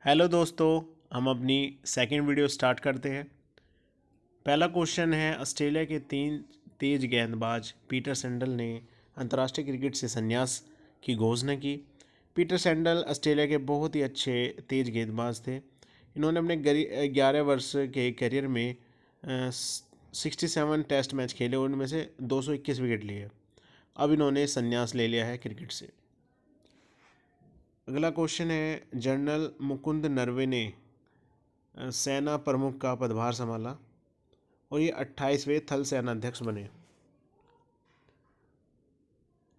Hello दोस्तों, हम अपनी सेकंड वीडियो स्टार्ट करते हैं। पहला क्वेश्चन है, ऑस्ट्रेलिया के 3 तेज गेंदबाज पीटर सैंडल ने अंतर्राष्ट्रीय क्रिकेट से संन्यास की घोषणा की। पीटर सैंडल ऑस्ट्रेलिया के बहुत ही अच्छे तेज गेंदबाज थे। इन्होंने अपने 11 वर्ष के करियर में 67 टेस्ट मैच खेले, उनमें से 221 विकेट लिए। अब इन्होंने संन्यास ले लिया है क्रिकेट से। अगला क्वेश्चन है, जनरल मुकुंद नरवे ने सेना प्रमुख का पदभार संभाला और ये 28वें थल सेनाध्यक्ष बने।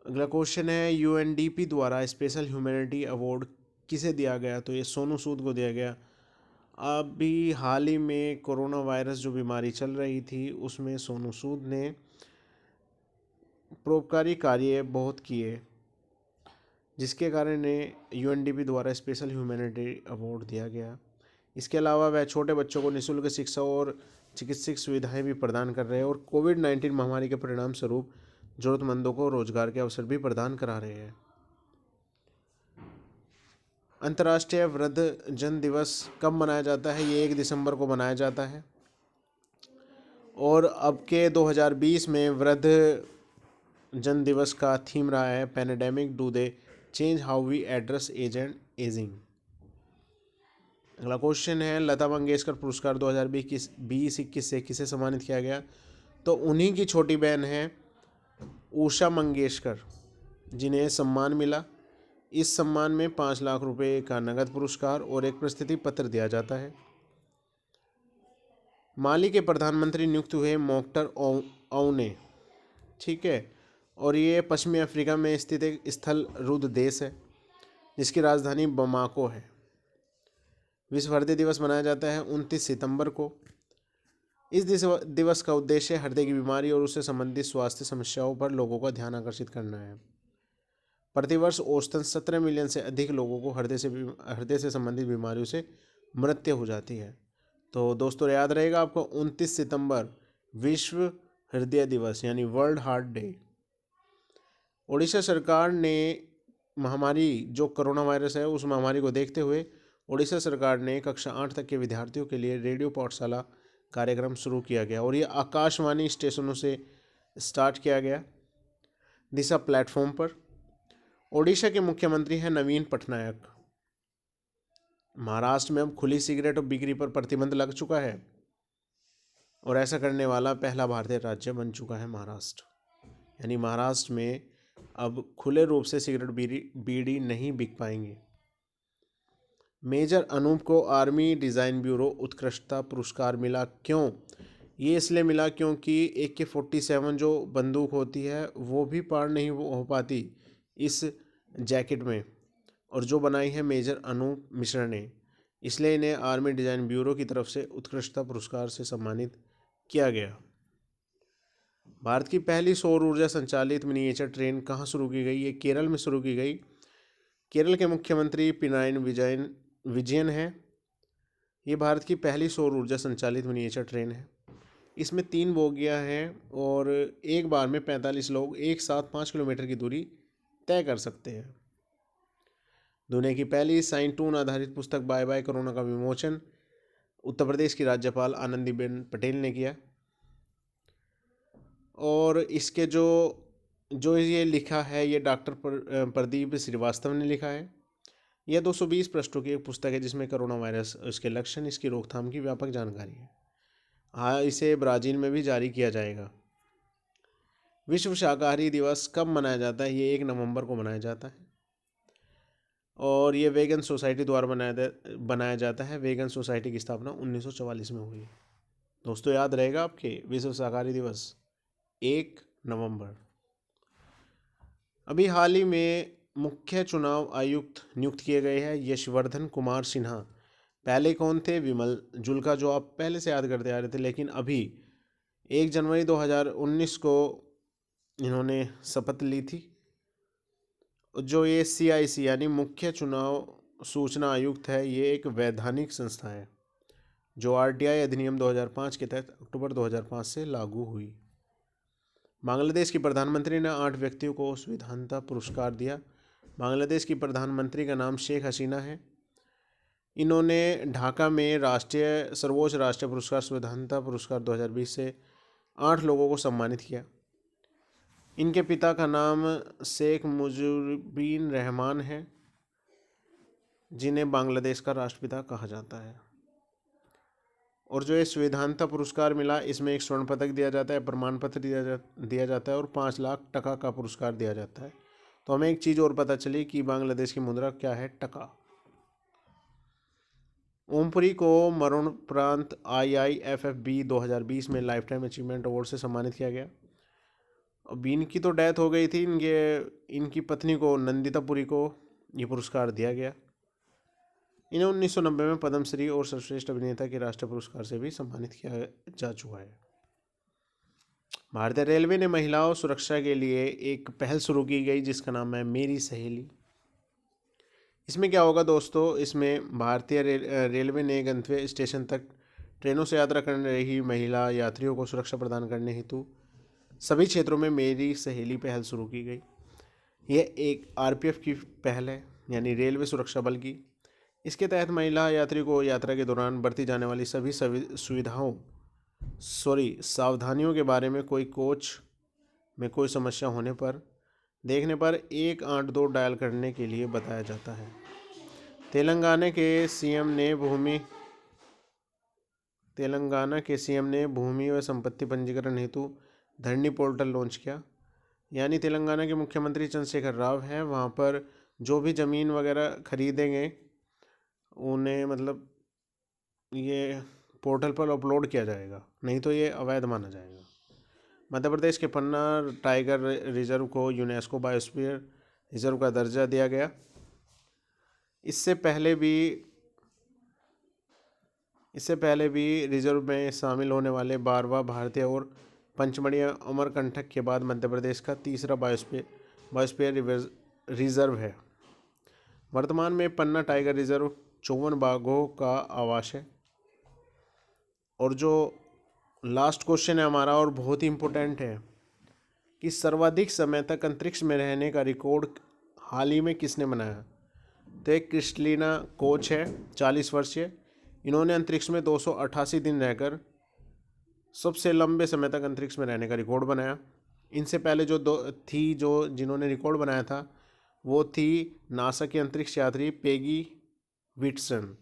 अगला क्वेश्चन है, यूएनडीपी द्वारा स्पेशल ह्यूमैनिटी अवार्ड किसे दिया गया? तो ये सोनू सूद को दिया गया। अभी हाल ही में कोरोना वायरस जो बीमारी चल रही थी उसमें सोनू सूद ने परोपकारी कार्य बहुत किए, जिसके कारण इन्हें यूएनडीपी द्वारा स्पेशल ह्यूमैनिटी अवार्ड दिया गया। इसके अलावा वह छोटे बच्चों को निःशुल्क शिक्षा और चिकित्सक सुविधाएं भी प्रदान कर रहे हैं और कोविड-19 महामारी के परिणाम स्वरूप जरूरतमंदों को रोजगार के अवसर भी प्रदान करा रहे हैं। अंतर्राष्ट्रीय वृद्धजन दिवस कब मनाया जाता है? ये 1 दिसंबर को मनाया जाता है। और अब के 2020 में वृद्ध जन दिवस का थीम रहा है, pandemic do they change how we address age and ageing. अगला क्वेश्चन है, लता मंगेशकर पुरस्कार 2020-21 से किसे सम्मानित किया गया? तो उन्हीं की छोटी बहन है उषा मंगेशकर, जिन्हें सम्मान मिला। इस सम्मान में 5 लाख रुपए का नगद पुरस्कार और एक प्रशस्ति पत्र दिया जाता है। माली के प्रधानमंत्री नियुक्त हुए मोख्तर औने, ठीक है, और ये पश्चिमी अफ्रीका में स्थित एक स्थल रुद्ध देश है जिसकी राजधानी बमाको है। विश्व हृदय दिवस मनाया जाता है 29 सितंबर को। इस दिवस का उद्देश्य हृदय की बीमारी और उससे संबंधित स्वास्थ्य समस्याओं पर लोगों का ध्यान आकर्षित करना है। प्रतिवर्ष औसतन 17 मिलियन से अधिक लोगों को हृदय से संबंधित बीमारियों से मृत्यु हो जाती है। तो दोस्तों याद रहेगा आपको, 29 सितंबर विश्व हृदय दिवस यानी वर्ल्ड हार्ट डे। ओडिशा सरकार ने महामारी जो कोरोना वायरस है उस महामारी को देखते हुए ओडिशा सरकार ने कक्षा 8 तक के विद्यार्थियों के लिए रेडियो पाठशाला कार्यक्रम शुरू किया गया और ये आकाशवाणी स्टेशनों से स्टार्ट किया गया दिशा प्लेटफॉर्म पर। ओडिशा के मुख्यमंत्री हैं नवीन पटनायक। महाराष्ट्र में अब खुली सिगरेट और बिक्री पर प्रतिबंध लग चुका है और ऐसा करने वाला पहला भारतीय राज्य बन चुका है महाराष्ट्र। यानी महाराष्ट्र में अब खुले रूप से सिगरेट बीड़ी नहीं बिक पाएंगे। मेजर अनूप को आर्मी डिज़ाइन ब्यूरो उत्कृष्टता पुरस्कार मिला, क्यों? ये इसलिए मिला क्योंकि AK-47 जो बंदूक होती है वो भी पार नहीं हो पाती इस जैकेट में, और जो बनाई है मेजर अनूप मिश्रा ने, इसलिए इन्हें आर्मी डिज़ाइन ब्यूरो की तरफ से उत्कृष्टता पुरस्कार से सम्मानित किया गया। भारत की पहली सौर ऊर्जा संचालित मिनिएचर ट्रेन कहाँ शुरू की गई? ये केरल में शुरू की गई। केरल के मुख्यमंत्री पिनाराई विजयन है। ये भारत की पहली सौर ऊर्जा संचालित मिनिएचर ट्रेन है। इसमें 3 बोगियां हैं और एक बार में 45 लोग एक साथ 5 किलोमीटर की दूरी तय कर सकते हैं। दुनिया की पहली साइंटून आधारित पुस्तक बाय बाय कोरोना का विमोचन उत्तर प्रदेश की राज्यपाल आनंदीबेन पटेल ने किया। और इसके जो ये लिखा है ये डॉक्टर प्रदीप श्रीवास्तव ने लिखा है। यह 220 पृष्ठों की एक पुस्तक है जिसमें कोरोना वायरस, उसके लक्षण, इसकी रोकथाम की व्यापक जानकारी है। हाँ, इसे ब्राज़ील में भी जारी किया जाएगा। विश्व शाकाहारी दिवस कब मनाया जाता है? ये 1 नवंबर को मनाया जाता है और ये वेगन सोसाइटी द्वारा बनाया जाता है। वेगन सोसाइटी की स्थापना 1944 में हुई। दोस्तों याद रहेगा आपके, विश्व शाकाहारी दिवस 1 नवंबर। अभी हाल ही में मुख्य चुनाव आयुक्त नियुक्त किए गए हैं यशवर्धन कुमार सिन्हा। पहले कौन थे? विमल जुल्का, जो आप पहले से याद करते आ रहे थे, लेकिन अभी 1 जनवरी 2019 को इन्होंने शपथ ली थी। जो ये CIC यानी मुख्य चुनाव सूचना आयुक्त है, ये एक वैधानिक संस्था है जो RTI अधिनियम 2005 के तहत अक्टूबर 2005 से लागू हुई। बांग्लादेश की प्रधानमंत्री ने 8 व्यक्तियों को संविधानता पुरस्कार दिया। बांग्लादेश की प्रधानमंत्री का नाम शेख हसीना है। इन्होंने ढाका में सर्वोच्च राष्ट्रीय पुरस्कार स्वाधीनता पुरस्कार 2020 से 8 लोगों को सम्मानित किया। इनके पिता का नाम शेख मुजीबुर रहमान है, जिन्हें बांग्लादेश का राष्ट्रपिता कहा जाता है। और जो ये स्वाधीनता पुरस्कार मिला, इसमें एक स्वर्ण पदक दिया जाता है, प्रमाण पत्र दिया जाता है और 5 लाख टका का पुरस्कार दिया जाता है। तो हमें एक चीज़ और पता चली कि बांग्लादेश की मुद्रा क्या है, टका। ओमपुरी को मरणोपरांत IIFFB 2020 में लाइफ टाइम अचीवमेंट अवार्ड से सम्मानित किया गया। अब इनकी तो डेथ हो गई थी, इनकी पत्नी को, नंदिता पुरी को, ये पुरस्कार दिया गया। इन्हें 1990 में पद्मश्री और सर्वश्रेष्ठ अभिनेता के राष्ट्रीय पुरस्कार से भी सम्मानित किया जा चुका है। भारतीय रेलवे ने महिलाओं सुरक्षा के लिए एक पहल शुरू की गई जिसका नाम है मेरी सहेली। इसमें क्या होगा दोस्तों, इसमें भारतीय रेलवे ने गंतव्य स्टेशन तक ट्रेनों से यात्रा करने रही महिला यात्रियों को सुरक्षा प्रदान करने हेतु सभी क्षेत्रों में मेरी सहेली पहल शुरू की गई। यह एक RPF की पहल है, यानी रेलवे सुरक्षा बल की। इसके तहत महिला यात्री को यात्रा के दौरान बरती जाने वाली सभी सावधानियों के बारे में कोच में कोई समस्या होने पर देखने पर 182 डायल करने के लिए बताया जाता है। तेलंगाना के सीएम ने भूमि व संपत्ति पंजीकरण हेतु धरनी पोर्टल लॉन्च किया। यानी तेलंगाना के मुख्यमंत्री चंद्रशेखर राव हैं, वहाँ पर जो भी ज़मीन वगैरह खरीदेंगे उन्हें मतलब ये पोर्टल पर अपलोड किया जाएगा, नहीं तो ये अवैध माना जाएगा। मध्य प्रदेश के पन्ना टाइगर रिजर्व को यूनेस्को बायोस्फीयर रिजर्व का दर्जा दिया गया। इससे पहले भी रिजर्व में शामिल होने वाले 12वां भारतीय और पंचमढ़ी अमरकंटक के बाद मध्य प्रदेश का तीसरा बायोस्फीयर रिजर्व है। वर्तमान में पन्ना टाइगर रिजर्व 54 बाघों का आवास है। और जो लास्ट क्वेश्चन है हमारा, और बहुत ही इम्पोर्टेंट है, कि सर्वाधिक समय तक अंतरिक्ष में रहने का रिकॉर्ड हाल ही में किसने बनाया? तो एक क्रिस्टलिना कोच है, 40 वर्षीय। इन्होंने अंतरिक्ष में 288 दिन रहकर सबसे लंबे समय तक अंतरिक्ष में रहने का रिकॉर्ड बनाया। इनसे पहले जिन्होंने रिकॉर्ड बनाया था वो थी नासा की अंतरिक्ष यात्री पेगी विटसन,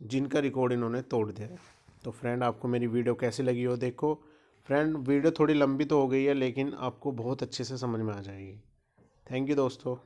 जिनका रिकॉर्ड इन्होंने तोड़ दिया है। तो फ्रेंड, आपको मेरी वीडियो कैसी लगी हो? देखो फ्रेंड, वीडियो थोड़ी लंबी तो हो गई है, लेकिन आपको बहुत अच्छे से समझ में आ जाएगी। थैंक यू दोस्तों।